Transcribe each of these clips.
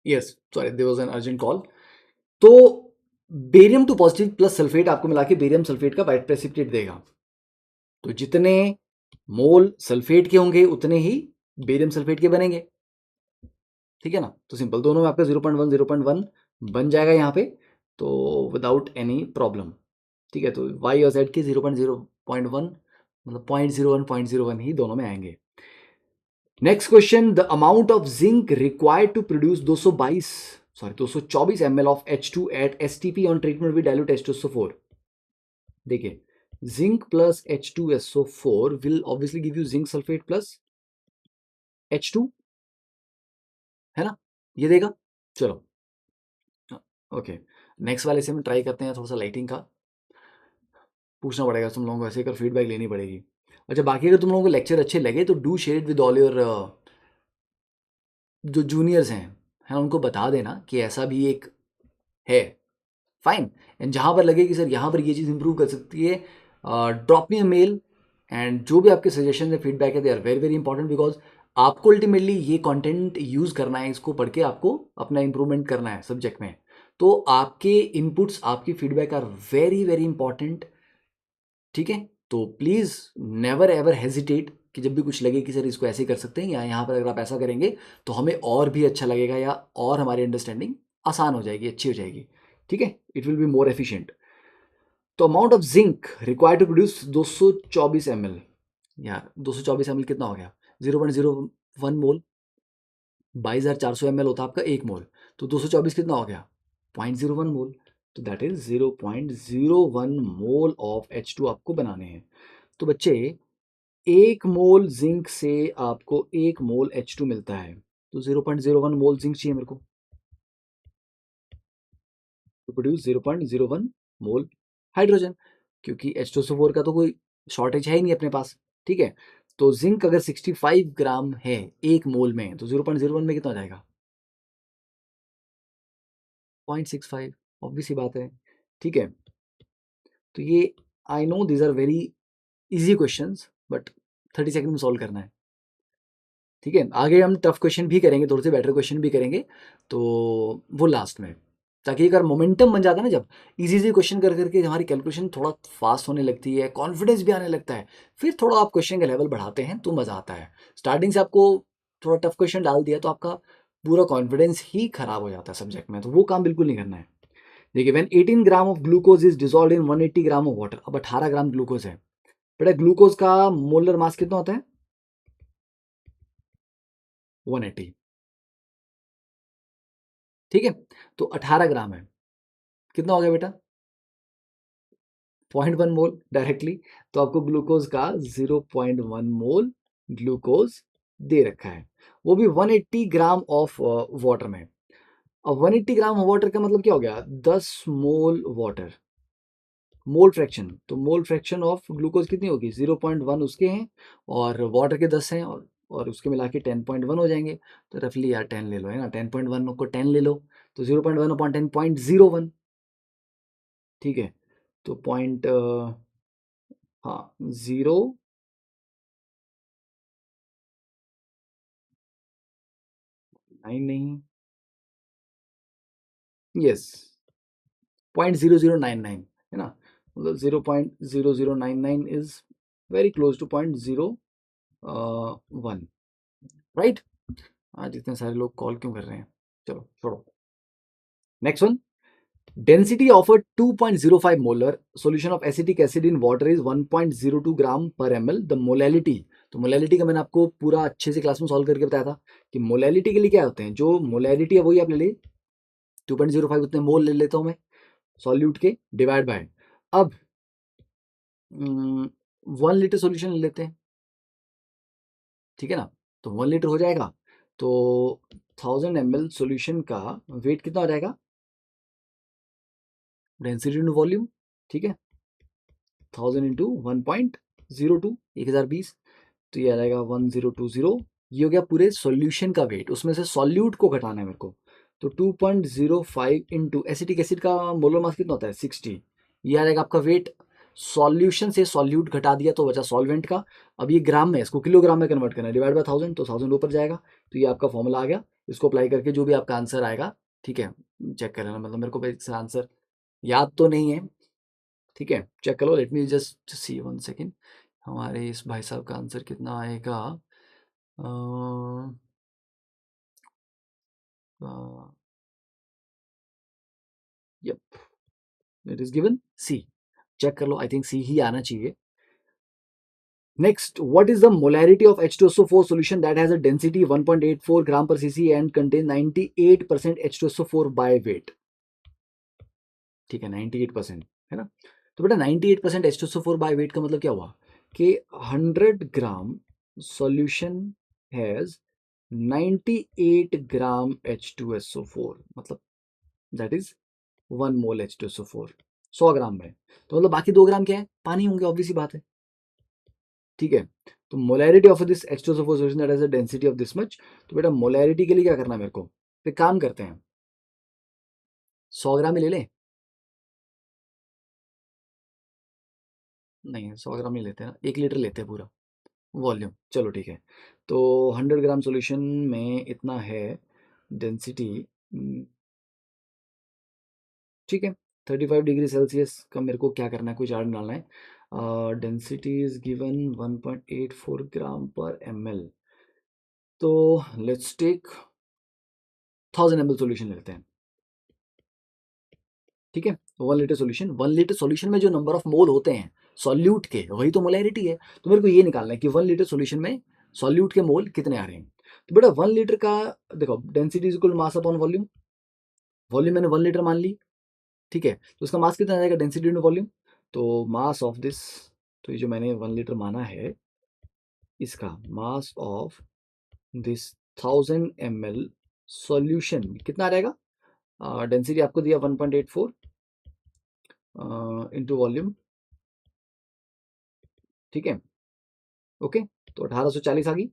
Yes sorry there was an urgent call. तो barium two positive plus sulphate आपको मिला के बेरियम सल्फेट का वाइट प्रेसिपिटेट देगा। तो जितने मोल सल्फेट के होंगे उतने ही बेरियम सल्फेट के बनेंगे, ठीक है ना। तो सिंपल, दोनों में आपका 0.1 0.1 बन जाएगा यहाँ पे, तो विदाउट एनी प्रॉब्लम, ठीक है। तो वाई और जेड के 0.0.1 मतलब 0.01 ही दोनों में आएंगे। Next question, the amount of zinc required to produce 224 ml of H2 at STP on treatment with dilute H2SO4। देखिए, zinc plus H2SO4 will obviously give you zinc sulphate plus H2, है ना, ये देगा। चलो ओके, नेक्स्ट वाले से हम try करते हैं, थोड़ा सा लाइटिंग का पूछना पड़ेगा तुम लोगों को, ऐसे कर फीडबैक लेनी पड़ेगी। अच्छा, बाकी अगर तुम लोगों को लेक्चर अच्छे लगे तो do share it with all your जो जूनियर्स हैं, है ना, उनको बता देना कि ऐसा भी एक है, फाइन। एंड जहाँ पर लगे कि सर यहाँ पर ये चीज़ इंप्रूव कर सकती है, drop me a mail. And जो भी आपके सजेशन है, फीडबैक है, they are very very important, because आपको अल्टीमेटली ये कंटेंट यूज़ करना है, इसको पढ़ के आपको अपना इंप्रूवमेंट करना है सब्जेक्ट में। तो आपके इनपुट्स, आपकी feedback are very very important, ठीक है। तो प्लीज़ नेवर एवर हेजिटेट कि जब भी कुछ लगे कि सर इसको ऐसे कर सकते हैं या यहाँ पर अगर आप ऐसा करेंगे तो हमें और भी अच्छा लगेगा या और हमारी अंडरस्टैंडिंग आसान हो जाएगी, अच्छी हो जाएगी, ठीक है, it will be more efficient. तो amount of zinc required to produce 224 ml, यार 224 ml कितना हो गया, 0.01 मोल, 22,400 ml होता है आपका एक मोल, तो 224 कितना हो गया, 0.01 मोल। तो that is 0.01 mole of H2 आपको बनाने हैं। तो बच्चे, एक मोल जिंक से आपको एक मोल H2 मिलता है, तो 0.01 मोल जिंक चाहिए मेरे को टू प्रोड्यूस 0.01 मोल हाइड्रोजन, क्योंकि H2SO4 का तो कोई शॉर्टेज है ही नहीं अपने पास, ठीक है। तो जिंक अगर 65 ग्राम है एक मोल में, तो 0.01 में कितना हो जाएगा, 0.65, ऑब्वियस सी बात है, ठीक है। तो ये, I know these are very easy questions, but 30 second में सॉल्व करना है, ठीक है। आगे हम टफ क्वेश्चन भी करेंगे, थोड़े से बेटर क्वेश्चन भी करेंगे, तो वो लास्ट में, ताकि अगर मोमेंटम बन जाता है ना, जब इजी इजी क्वेश्चन कर करके हमारी कैलकुलेशन थोड़ा फास्ट होने लगती है, कॉन्फिडेंस भी आने लगता है, फिर थोड़ा आप क्वेश्चन का लेवल बढ़ाते हैं तो मज़ा आता है। स्टार्टिंग से आपको थोड़ा टफ क्वेश्चन डाल दिया तो आपका पूरा कॉन्फिडेंस ही खराब हो जाता है सब्जेक्ट में, तो वो काम बिल्कुल नहीं करना है। देखिए, when 18 gram of glucose is dissolve in 180 gram of water, अब 18 ग्राम ग्लूकोज है, बेटा ग्लूकोज का मोलर मास कितना होता है, 180, ठीक है। तो 18 ग्राम है, कितना हो गया बेटा, 0.1 मोल डायरेक्टली। तो आपको ग्लूकोज का 0.1 मोल ग्लूकोज दे रखा है, वो भी 180 ग्राम ऑफ वाटर में। अब 180 ग्राम वाटर का मतलब क्या हो गया, 10 मोल वाटर, मोल फ्रैक्शन, तो मोल फ्रैक्शन ऑफ ग्लूकोज कितनी होगी, 0.1 उसके हैं और वाटर के 10 हैं, और उसके मिला के 10.1 हो जाएंगे। तो रफली यार 10 ले लो, है ना, 10.1 को 10 ले लो, तो 0.1 अपॉन 10 0.01, ठीक है। तो पॉइंट, हाँ, 0.9 नहीं, यस, 0.0099, है ना, मतलब 0.0099 is very close to 0.01, right. आज इतने सारे लोग कॉल क्यों कर रहे हैं, चलो छोड़ो। Next one, density of a 2.05 molar solution of acetic acid in water is 1.02 ग्राम पर ml, द मोलैलिटी। तो मोलैलिटी का मैंने आपको पूरा अच्छे से क्लास में सॉल्व करके बताया था कि मोलैलिटी के लिए क्या होते हैं, जो मोलैलिटी है वही आप ले ली, 2.05 उतने मोल ले लेता हूँ मैं सॉल्यूट के, डिवाइड बाय, अब 1 लीटर सॉल्यूशन ले लेते हैं, ठीक है ना। तो 1 लीटर हो जाएगा, तो 1000 ml सॉल्यूशन का वेट कितना हो जाएगा, डेंसिटी इंटू वॉल्यूम, ठीक है, 1000 इंटू 1.02, 1020, तो ये आ जाएगा 1020, ये हो गया पूरे सॉल्यूशन का वेट, उसमें से सॉल्यूट को घटाना है मेरे को। तो 2.05 इंटू एसिटिक एसिड का मोलर मास कितना होता है, 60, ये आ जाएगा आपका वेट। सॉल्यूशन से सॉल्यूट घटा दिया तो बचा सॉल्वेंट का, अब ये ग्राम में, इसको किलोग्राम में कन्वर्ट करना है, डिवाइड बाय 1000, तो 1000 ऊपर जाएगा, तो ये आपका फॉर्मूला आ गया, इसको अप्लाई करके जो भी आपका आंसर आएगा, ठीक है, चेक कर लेना, मतलब मेरे को इसका आंसर याद तो नहीं है, ठीक है, चेक करो, let me just see 1 second, हमारे इस भाई साहब का आंसर कितना आएगा। Yup, it is given C, check कर लो, आई थिंक सी ही आना चाहिए। Next, what is the molarity of H2SO4 solution that has a density 1.84 gram per cc and contains 98% H2SO4 by weight? ठीक है, 98% है ना। तो बेटा 98% H2SO4 by weight का मतलब क्या हुआ कि 100 ग्राम सॉल्यूशन हैज 98 ग्राम H2SO4, मतलब दैट इज 1 मोल H2SO4 100 ग्राम में। तो मतलब बाकी 2 ग्राम क्या है, पानी होंगे, ऑब्वियस सी बात है, ठीक है। तो molarity of this H2SO4 solution that has a density of this much. तो बेटा मोलैरिटी के लिए क्या करना है मेरे को, एक काम करते हैं, 100 ग्राम ही ले लें, नहीं 100 ग्राम नहीं लेते हैं, 1 लीटर लेते हैं पूरा वॉल्यूम, चलो ठीक है। तो 100 ग्राम सॉल्यूशन में इतना है डेंसिटी, ठीक है, 35 डिग्री सेल्सियस का मेरे को क्या करना है, कोई चार्ट डालना है। डेंसिटी इज गिवन 1.84 ग्राम पर ml। तो लेट्स टेक 1000 ml सॉल्यूशन लेते हैं, ठीक है। 1 लीटर सॉल्यूशन, 1 लीटर सॉल्यूशन में जो नंबर ऑफ मोल होते हैं सॉल्यूट के, वही तो मोलैरिटी है। तो मेरे को ये निकालना है कि 1 लीटर सॉल्यूशन में सॉल्यूट के मोल कितने आ रहे हैं। तो बेटा 1 लीटर का देखो, density is equal mass upon volume, volume मैंने 1 लीटर मान ली, ठीक है, तो उसका मास कितना आ जाएगा, डेंसिटी इंटू वॉल्यूम। तो मास ऑफ दिस, तो ये जो मैंने 1 लीटर माना है, इसका mass of this 1000 ml solution कितना आ जाएगा, डेंसिटी आपको दिया 1.84 इंटू वॉल्यूम, ठीक है, ओके। तो 1840 आ गई।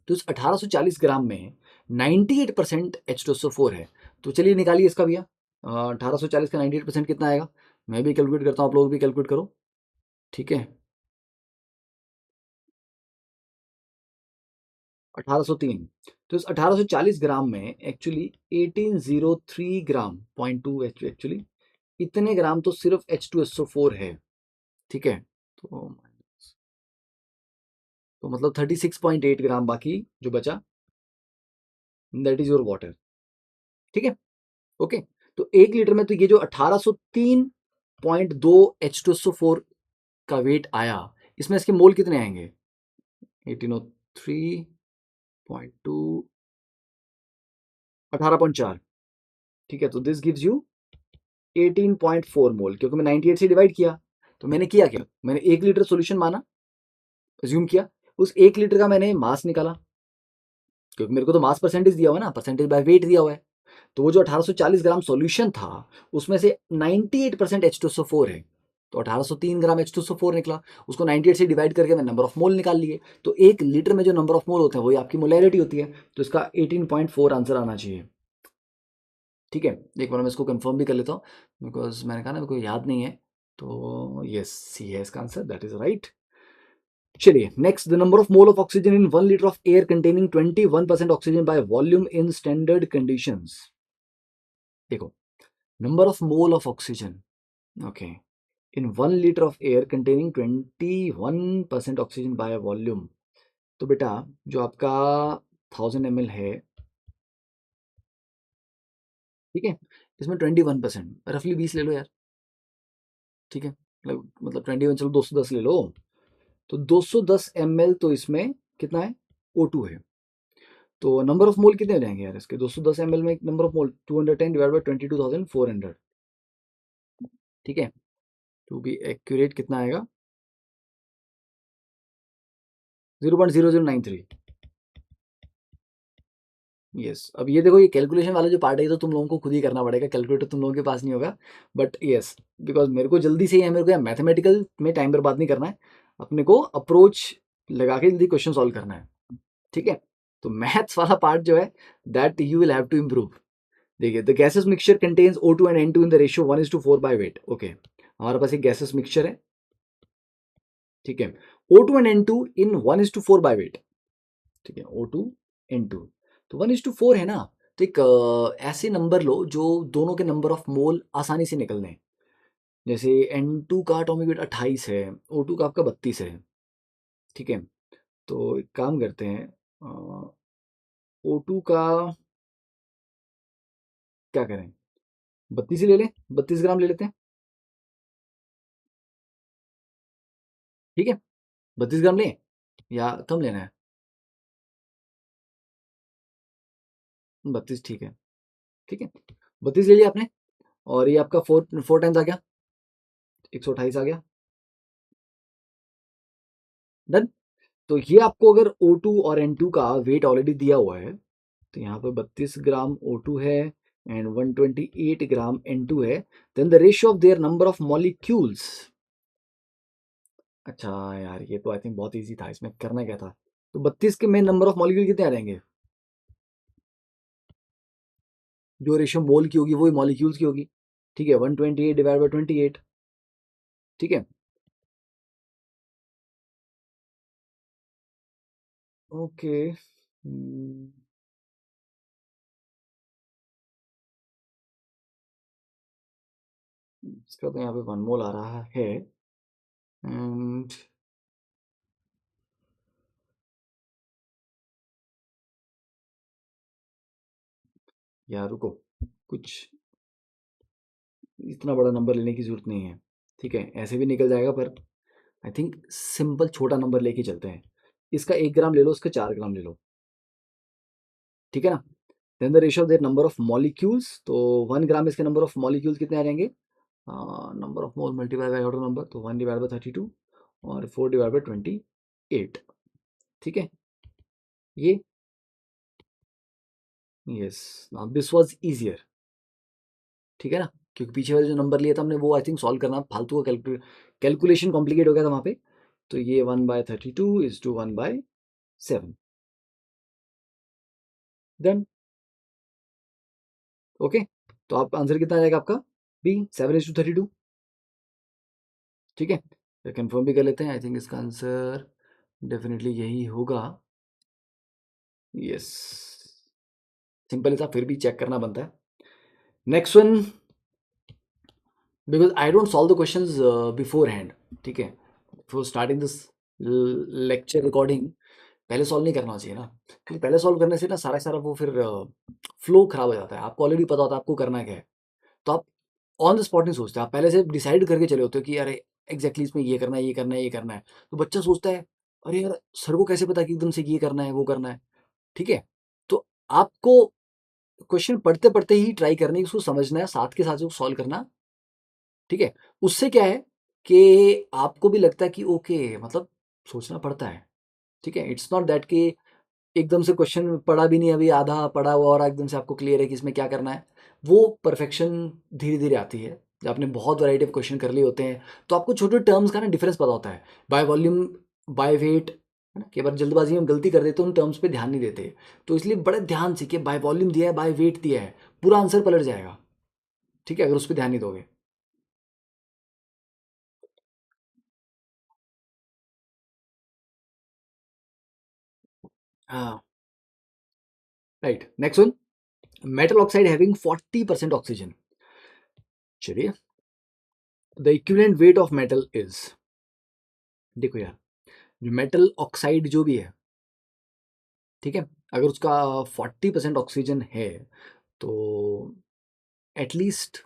तो इस 1840 ग्राम में 98% H2SO4 है। तो चलिए निकालिए इसका भैया, 1840 का 98% कितना आएगा, मैं भी कैलकुलेट करता हूँ, आप लोग भी कैलकुलेट करो, ठीक है। 1803, तो इस 1840 ग्राम में एक्चुअली 1803 ग्राम, 0.2 एक्चुअली इतने ग्राम तो सिर्फ H2SO4 है, ठीक है। तो मतलब 36.8 ग्राम बाकी जो बचा, दैट इज योर वाटर, ठीक है, ओके। तो 1 लीटर में तो ये जो 1803.2 H2SO4 का वेट आया, इसमें इसके मोल कितने आएंगे, 1803.2 18.4, ठीक है। तो दिस गिव्स यू 18.4 मोल, क्योंकि मैं 98 से डिवाइड किया। तो मैंने किया क्या, मैंने 1 लीटर सॉल्यूशन माना, अज्यूम किया, उस 1 लीटर का मैंने मास निकाला, क्योंकि मेरे को तो मास परसेंटेज दिया हुआ है ना, परसेंटेज बाय वेट दिया हुआ है। तो वो जो 1840 ग्राम सॉल्यूशन था, उसमें से 98% H2SO4 है, तो 1803 ग्राम H2SO4 निकला। उसको 98 से डिवाइड करके मैं नंबर ऑफ मोल निकाल लिए। तो 1 लीटर में जो नंबर ऑफ मोल होते हैं वही आपकी मोलैरिटी होती है। तो इसका 18.4 आंसर आना चाहिए, ठीक है। एक बार मैं इसको कंफर्म भी कर लेता हूँ, बिकॉज मैंने कहा ना मेरे को याद नहीं है। तो यस, सी है इसका आंसर, दैट इज राइट। चलिए next, the number of mole of oxygen in 1 litre of air containing 21% oxygen by volume in standard conditions. देखो, number of mole of oxygen, okay, in 1 liter of air containing 21% oxygen by volume। तो बेटा जो आपका 1000 ml है, ठीक है, इसमें 21% रफली 20 ले लो यार, ठीक है, मतलब 21, चलो 210 ले लो। तो 210 ml तो इसमें कितना है, O2 है। तो नंबर ऑफ मोल कितने हो जाएंगे यार इसके, 210 ml में number of mole 210 divide by 22,400, ठीक है। टू बी एक्यूरेट कितना आएगा, 0.0093। यस, अब ये देखो, ये कैलकुलेशन वाला जो पार्ट है ये तो तुम लोगों को खुद ही करना पड़ेगा, कैलकुलेटर तुम लोगों के पास नहीं होगा। बट यस, बिकॉज मेरे को जल्दी से है, मेरे को मैथमेटिकल में टाइम बर्बाद नहीं करना है, अपने को अप्रोच लगा के जल्दी क्वेश्चन सॉल्व करना है, ठीक है। तो मैथ्स वाला पार्ट जो है, that you will have to improve. देखिए, the gases mixture contains O2 and N2 in the ratio 1:4 by weight, okay. हमारे पास एक गैसेस मिक्सचर है, ठीक है, O2 and N2 in 1:4 by wait, ठीक है, O2 N2। तो 1:4 है ना, तो एक ऐसे नंबर लो जो दोनों के नंबर ऑफ मोल आसानी से निकल लें। जैसे N2 का एटॉमिक वेट 28 है, O2 का आपका 32 है, ठीक है। तो एक काम करते हैं, O2 का क्या करें, 32 ही ले लें, 32 ग्राम ले लेते हैं, ठीक है। 32 ग्राम लें या कम लेना है? 32 ठीक है, ठीक है। 32 ले लिया आपने, और ये आपका 4 टाइम्स आ गया, 128 आ गया, डन। तो ये आपको अगर O2 और N2 का वेट ऑलरेडी दिया हुआ है, तो यहाँ पे 32 ग्राम O2 है एंड 128 ग्राम N2 है, then the ratio of their number of molecules. अच्छा यार, ये तो आई थिंक बहुत इजी था, इसमें करना क्या था? तो 32 के मेन नंबर ऑफ मॉलिक्यूल कितने आ जाएंगे? जो रेशियो मोल की होगी वही मॉलिक्यूल्स की होगी, ठीक है। 128 डिवाइड बाई 28, ठीक है। ओके, इसका तो यहाँ पे 1 मोल आ रहा है, एंड यार रुको, कुछ इतना बड़ा नंबर लेने की जरूरत नहीं है, ठीक है, ऐसे भी निकल जाएगा, पर आई थिंक सिंपल छोटा नंबर लेके चलते हैं। इसका 1 ग्राम ले लो, इसका 4 ग्राम ले लो, ठीक है ना। Then the ratio of their number of molecules, तो 1 ग्राम इसके नंबर ऑफ मॉलिक्यूल्स कितने आ जाएंगे? Number of mole multiply by order number, तो 1/32 और 4/28, ठीक है। ये yes, now this was easier, ठीक है ना, क्योंकि पीछे वाले जो नंबर लिया था हमने वो आई थिंक सॉल्व करना फालतू का, कैलकुलेशन कॉम्प्लिकेट हो गया था वहाँ पे। तो ये 1/32 इज टू 1/7, डन, ओके। तो आप आंसर कितना आ जाएगा आपका? बी, 7:32, ठीक है। फिर कंफर्म भी कर लेते हैं, आई थिंक इसका आंसर डेफिनेटली यही होगा, यस। सिंपल था, फिर भी चेक करना बनता है। Next one, because I don't solve the question before hand, ठीक है, before starting this lecture recording, पहले सॉल्व नहीं करना चाहिए ना, क्योंकि पहले सॉल्व करने से ना सारा सारा वो फिर फ्लो खराब हो जाता है, आपको ऑलरेडी पता होता है आपको करना क्या है, तो आप ऑन द स्पॉट नहीं सोचते, आप पहले से डिसाइड करके चले होते हो कि अरे एग्जैक्टली इसमें ये करना है, ये करना है, ये करना है। तो बच्चा सोचता है अरे यार, सर को कैसे पता कि एकदम से ये करना है, वो करना है, ठीक है। तो आपको क्वेश्चन पढ़ते पढ़ते ही ट्राई करनी है, उसको समझना है, साथ के साथ उसको सॉल्व करना, ठीक है। उससे क्या है कि आपको भी लगता है कि ओके, मतलब सोचना पड़ता है, ठीक है। इट्स नॉट दैट कि एकदम से क्वेश्चन पढ़ा भी नहीं, अभी आधा पढ़ा हुआ और एकदम से आपको क्लियर है कि इसमें क्या करना है। वो परफेक्शन धीरे धीरे आती है जब आपने बहुत वैरायटी ऑफ क्वेश्चन कर लिए होते हैं, तो आपको छोटे टर्म्स का ना डिफरेंस पता होता है, बाय वॉल्यूम, बाय वेट, है ना। कई बार जल्दबाजी में हम गलती कर देते हैं, उन टर्म्स पे ध्यान नहीं देते, तो इसलिए बड़े ध्यान से कि बाय वॉल्यूम दिया है, बाय वेट दिया है, पूरा आंसर पलट जाएगा, ठीक है, अगर उस पर ध्यान नहीं दोगे। हाँ, right. Next one, metal oxide having 40% oxygen, चलिए, the equivalent weight of metal is, देखो यार, जो मेटल ऑक्साइड जो भी है, ठीक है, अगर उसका 40% ऑक्सीजन है, तो एटलीस्ट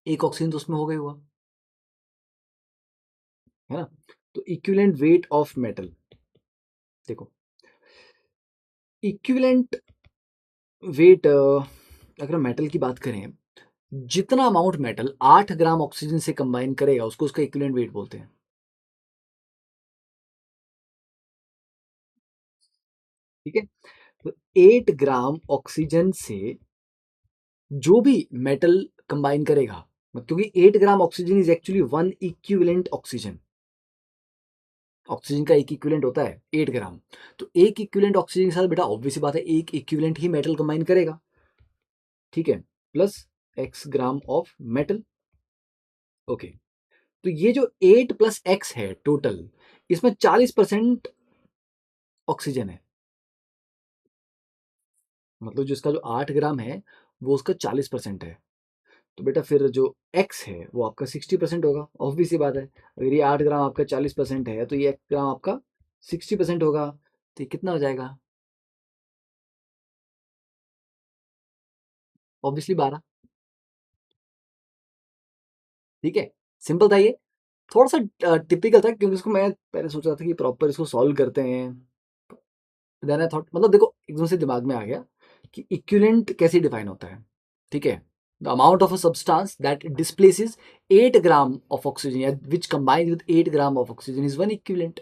एक ऑक्सीजन तो उसमें होगा ही हुआ, है ना। तो इक्विवेलेंट वेट ऑफ मेटल, देखो, इक्विवेलेंट वेट, अगर मेटल की बात करें, जितना अमाउंट मेटल 8 ग्राम ऑक्सीजन से कंबाइन करेगा उसको उसका इक्विवेलेंट वेट बोलते हैं, ठीक है। तो 8 ग्राम ऑक्सीजन से जो भी मेटल कंबाइन करेगा, क्योंकि 8 gram oxygen is actually one equivalent oxygen, oxygen का एक इक्विवेलेंट होता है 8 ग्राम, तो एक इक्विवेलेंट ऑक्सीजन के साथ बेटा ऑब्वियस सी बात है एक इक्विवेलेंट ही मेटल कंबाइन करेगा, ठीक है, plus x gram of metal, okay. तो ये जो 8 + x है टोटल, इसमें 40% ऑक्सीजन है, मतलब जो इसका जो 8 ग्राम है वो उसका 40% है। तो बेटा फिर जो x है वो आपका 60% होगा, ऑब्वियस सी बात है। अगर ये 8 ग्राम आपका 40% है तो ये 1 ग्राम आपका 60% होगा। तो ये कितना हो जाएगा? ऑब्वियसली 12। ठीक है, सिंपल था ये। थोड़ा सा टिपिकल था क्योंकि इसको मैं पहले सोच रहा था कि प्रॉपर इसको सॉल्व करते हैं। देन आई थॉट, मतलब देखो एकदम से दिमाग में आ गया कि इक्विवेलेंट कैसे डिफाइन होता है। ठीक है, the amount of a substance that displaces 8 gram of oxygen या which combines with 8 gram of oxygen is one equivalent.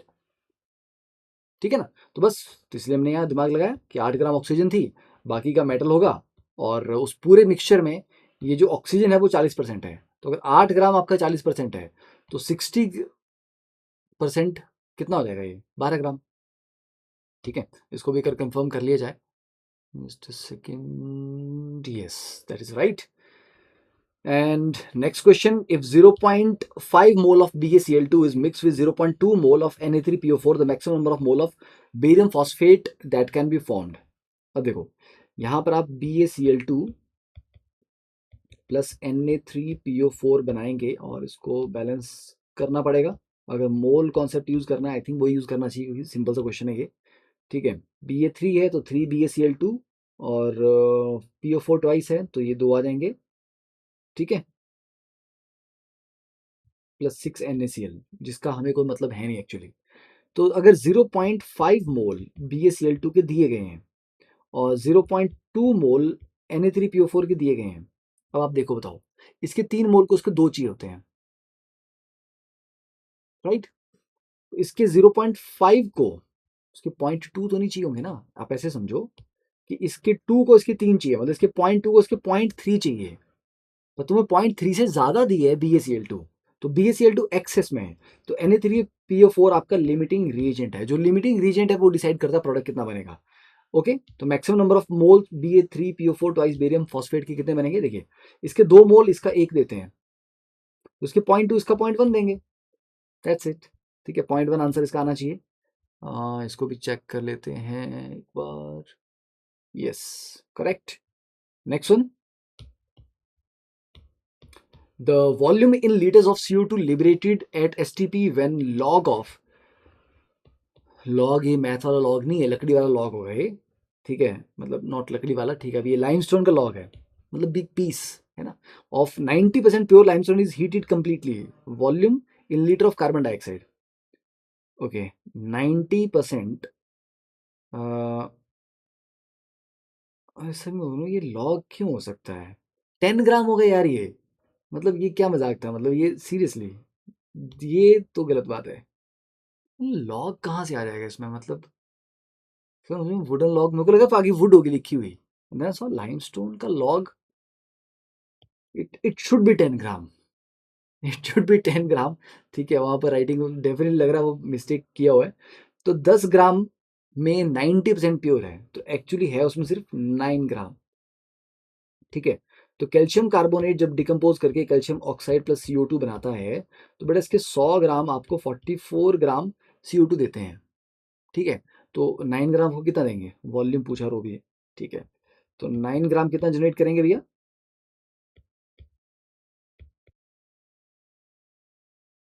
ठीक है ना? तो बस, तो इसलिए हमने यहाँ दिमाग लगाया कि 8 ग्राम ऑक्सीजन थी, बाकी का मेटल होगा, और उस पूरे मिक्सचर में ये जो ऑक्सीजन है वो 40% है। तो अगर 8 ग्राम आपका 40% है तो 60% कितना हो जाएगा? ये 12 ग्राम। ठीक है, इसको भी कर कंफर्म कर लिया जाए। Just a second. Yes, that is right. And next question, if 0.5 mole of BaCl2 is mixed with 0.2 mole of Na3PO4, the maximum number of mole of barium phosphate that can be formed. अब देखो, यहाँ पर आप BaCl2 plus Na3PO4 बनाएंगे और इसको balance करना पड़ेगा। अगर मोल कॉन्सेप्ट यूज करना है, आई थिंक वो यूज करना चाहिए क्योंकि सिंपल सा क्वेश्चन है ये। ठीक है, Ba3 है तो 3BaCl2 और PO4 ट्वाइस है तो ये 2 आ जाएंगे। ठीक है, प्लस 6 NaCl, जिसका हमें कोई मतलब है नहीं एक्चुअली। तो अगर 0.5 मोल BaCl2 के दिए गए हैं और 0.2 मोल Na3PO4 के दिए गए हैं, अब आप देखो बताओ, इसके 3 मोल को उसके 2 चाहिए होते हैं, राइट? इसके 0.5 को उसके 0.2 तो नहीं चाहिए होंगे ना। आप ऐसे समझो कि इसके 2 को इसके 3 चाहिए, मतलब इसके 0.2 को इसके 0.3 चाहिए। तो तुम्हें 0.3 से ज्यादा दी है BaCl2, तो BaCl2 एक्सेस में है, तो Na3PO4 आपका लिमिटिंग रिएजेंट है। जो लिमिटिंग रिएजेंट है वो डिसाइड करता है प्रोडक्ट कितना बनेगा। ओके, तो maximum number of mole Ba3PO4 twice barium phosphate के कितने बनेंगे? देखिए, इसके 2 मोल इसका 1 देते हैं, तो इसके 0.2 इसका 0.1 देंगे। That's it. ठीक है, 0.1 आंसर इसका आना चाहिए। इसको भी चेक कर लेते हैं एक बार। Yes, correct. Next one, the volume in liters of CO2 liberated at STP when log of, log ये मैथ वाला लॉग नहीं है, लकड़ी वाला लॉग होगा ये। ठीक है, मतलब नॉट लकड़ी वाला। ठीक है, अभी ये लाइमस्टोन का लॉग है, मतलब बिग पीस है ना, of 90% pure limestone is heated completely, volume in litre of carbon dioxide. Okay, 90%। ऐसे में बोलूं ये लॉग क्यों हो सकता है? 10 ग्राम हो गए यार ये, मतलब ये क्या मजाक था? मतलब ये सीरियसली, ये तो गलत बात है। लॉग कहाँ से आ जाएगा इसमें? मतलब फिर वुडन लॉग, मेरे को लगा आगे वुड होगी लिखी हुई। मैं सो लाइमस्टोन का log, it should be 10 gram. It should be 10 ग्राम। ठीक है, वहां पर राइटिंग डेफिनेटली लग रहा है वो मिस्टेक किया हुआ है। तो 10 ग्राम में 90% प्योर है, तो एक्चुअली है उसमें सिर्फ 9 ग्राम। ठीक है, तो कैल्शियम कार्बोनेट जब डिकम्पोज करके कैल्शियम ऑक्साइड प्लस CO2 बनाता है, तो बेटा इसके 100 ग्राम आपको 44 ग्राम CO2 देते हैं। ठीक है, तो 9 ग्राम को कितना देंगे? वॉल्यूम पूछा रो भी। ठीक है, तो 9 ग्राम कितना जनरेट करेंगे भैया?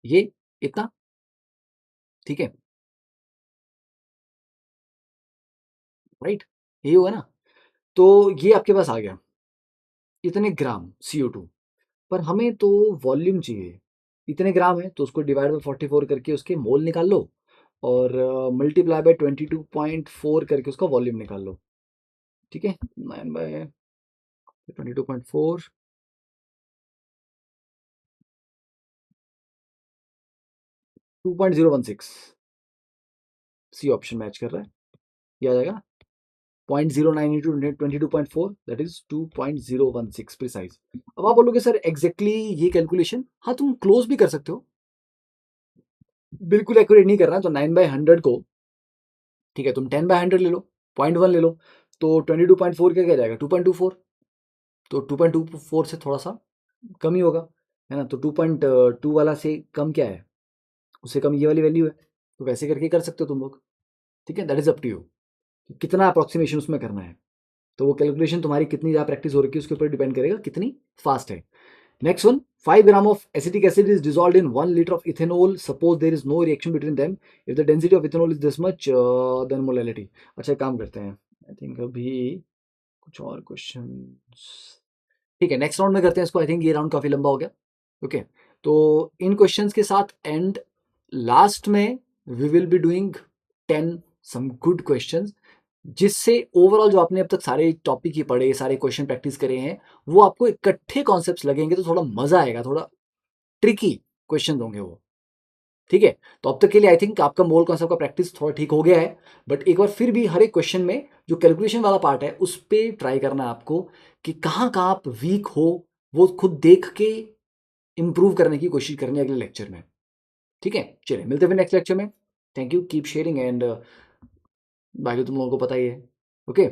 ये इतना। ठीक है, राइट, ये हुआ ना। तो ये आपके पास आ गया इतने ग्राम CO2, पर हमें तो वॉल्यूम चाहिए। इतने ग्राम है तो उसको डिवाइड बाई 44 करके उसके मोल निकाल लो, और मल्टीप्लाई बाय 22.4 करके उसका वॉल्यूम निकाल लो। ठीक है, 9/22.4, 2.016। सी ऑप्शन मैच कर रहा है, ये आ जाएगा 0.09 इंटू 22.4, दैट इज 2.016 प्रिसाइज। अब आप बोलोगे सर एग्जैक्टली ये कैलकुलेशन, हाँ तुम क्लोज भी कर सकते हो, बिल्कुल एक्यूरेट नहीं करना। तो 9/100 को, ठीक है, तुम 10/100 ले लो, 0.1 ले लो, तो 22.4 क्या जाएगा? 2.24। तो 2.24 से थोड़ा सा कम ही होगा, है ना? तो 2.2 वाला से कम क्या है? उससे कम ये वाली वैल्यू है। तो वैसे करके कर सकते हो तुम लोग। ठीक है, that is up to you, कितना अप्रोक्सीमेशन उसमें करना है। तो वो कैलकुलेशन तुम्हारी कितनी ज़्यादा प्रैक्टिस हो रखी है उसके ऊपर डिपेंड करेगा कितनी फास्ट है। Next one, 5 gram of acetic acid is dissolve in 1 litre of ethanol, suppose there is no reaction between them, if the density of ethanol is this much then molality. अच्छा एक काम करते हैं, I think अभी कुछ और question, ठीक है नेक्स्ट राउंड में करते हैं इसको, आई थिंक ये राउंड काफ़ी लंबा हो गया। ओके तो इन क्वेश्चंस के साथ एंड लास्ट में we will be doing 10 some good questions, जिससे ओवरऑल जो आपने अब तक सारे टॉपिक ही पढ़े, सारे क्वेश्चन प्रैक्टिस करे हैं, वो आपको इकट्ठे कॉन्सेप्ट्स लगेंगे तो थोड़ा मजा आएगा, थोड़ा ट्रिकी क्वेश्चन होंगे वो। ठीक है, तो अब तक के लिए आई थिंक आपका मोल कॉन्सेप्ट का प्रैक्टिस थोड़ा ठीक हो गया है, बट एक बार फिर भी हर एक क्वेश्चन में जो कैलकुलेशन वाला पार्ट है उस पर ट्राई करना है आपको कि कहाँ कहाँ आप वीक हो, वो खुद देख के इंप्रूव करने की कोशिश करनी है अगले लेक्चर में। ठीक है, चलिए मिलते हैं फिर नेक्स्ट लेक्चर में। Thank you, keep sharing and बाकी तुम लोगों को पता ही है। ओके।